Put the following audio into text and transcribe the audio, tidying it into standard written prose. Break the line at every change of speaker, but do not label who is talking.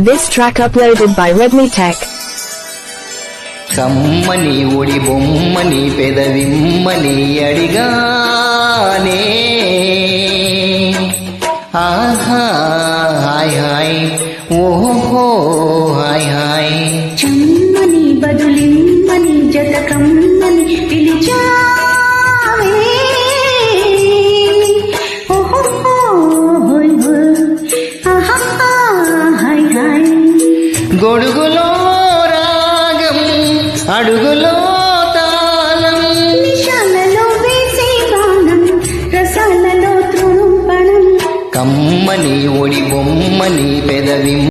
This track uploaded by Redmi Tech.
కమ్మని ఒడి బొమ్మని పెదవిమ్మని అడిగానే ఆహా హాయ్ హాయ్ ఓహో హాయ్ హాయ్
చమ్మని బదులిమ్మని జత కమ్మని పిలిచావే ఓహో హోయ్ హోయ్ ఆహా హాయ్ హాయ్
గొడుగులో రాగం అడుగులో తాళం
నిశాలలో వేసే బాణం రసాలలో తృణం పణం
కమ్మని ఒడి బొమ్మని పెదవి